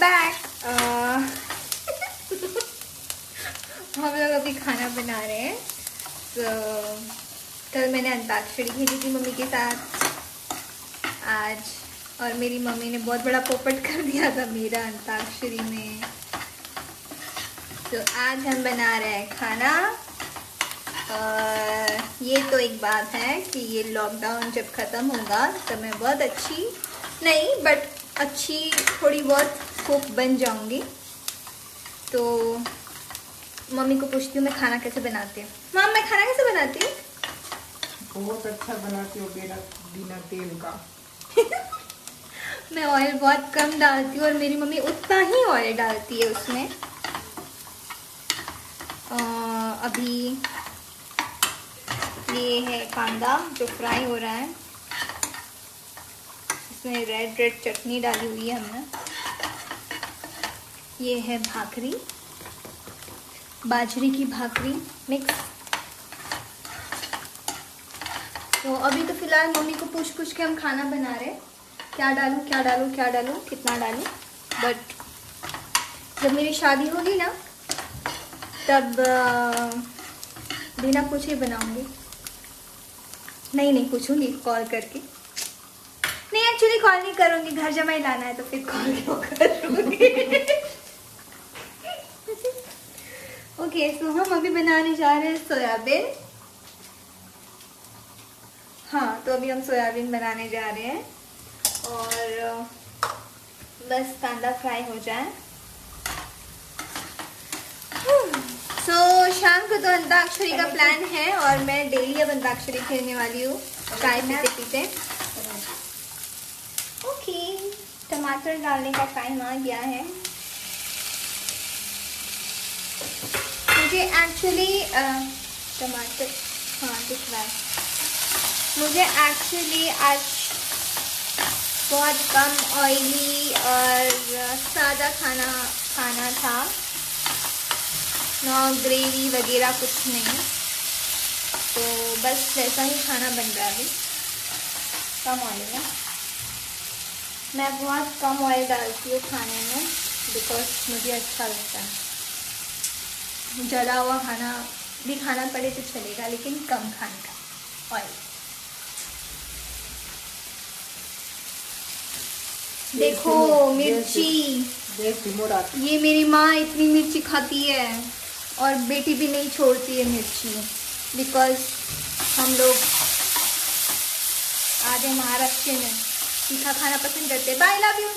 Back. हम लोग अभी खाना बना रहे हैं। तो कल मैंने अंताक्षरी खेली थी मम्मी के साथ आज, और मेरी मम्मी ने बहुत बड़ा पोपट कर दिया था मेरा अंताक्षरी में। तो आज हम बना रहे हैं खाना। ये तो एक बात है कि ये लॉकडाउन जब ख़त्म होगा तो मैं बहुत अच्छी नहीं बट अच्छी थोड़ी बहुत कुक बन जाऊंगी। तो मम्मी को पूछती हूँ मैं खाना कैसे बनाती हूँ। मम्मी मैं खाना कैसे बनाती हूँ? बहुत अच्छा बनाती हो बिना तेल का। मैं ऑयल बहुत कम डालती हूँ और मेरी मम्मी उतना ही ऑयल डालती है उसमें। अभी ये है कांदा जो फ्राई हो रहा है, इसमें रेड चटनी डाली हुई है हमने। ये है भाकरी, बाजरे की भाकरी मिक्स। तो अभी तो फिलहाल मम्मी को पूछ के हम खाना बना रहे हैं, क्या डालूं क्या डालूं क्या डालूं कितना डालूं। बट जब मेरी शादी होगी ना तब बिना पूछे बनाऊंगी। नहीं पूछूंगी कॉल करके। नहीं एक्चुअली कॉल नहीं करूंगी, घर जमाई लाना है तो फिर कॉल क्यों करूंगी। ओके सो हम अभी बनाने जा रहे हैं सोयाबीन। हाँ तो अभी हम सोयाबीन बनाने जा रहे हैं और बस कांदा फ्राई हो जाए। सो शाम को तो अंताक्षरी का प्लान है और मैं डेली अब अंताक्षरी खेलने वाली हूँ चाय पीते पीते। ओके टमाटर डालने का टाइम आ गया है। मुझे एक्चुअली टमाटर हाँ दिख रहा है। मुझे एक्चुअली आज बहुत कम ऑयली और सादा खाना था, नो ग्रेवी वगैरह कुछ नहीं। तो बस वैसा ही खाना बन रहा है अभी कम ऑयल में। मैं बहुत कम ऑयल डालती हूँ खाने में बिकॉज मुझे अच्छा लगता है। जला हुआ खाना भी खाना पड़े तो चलेगा लेकिन कम खाने का ऑयल। देखो मिर्ची, ये मेरी माँ इतनी मिर्ची खाती है और बेटी भी नहीं छोड़ती है मिर्ची बिकॉज हम लोग आधे महाराष्ट्र में तीखा खाना पसंद करते हैं। Bye love you.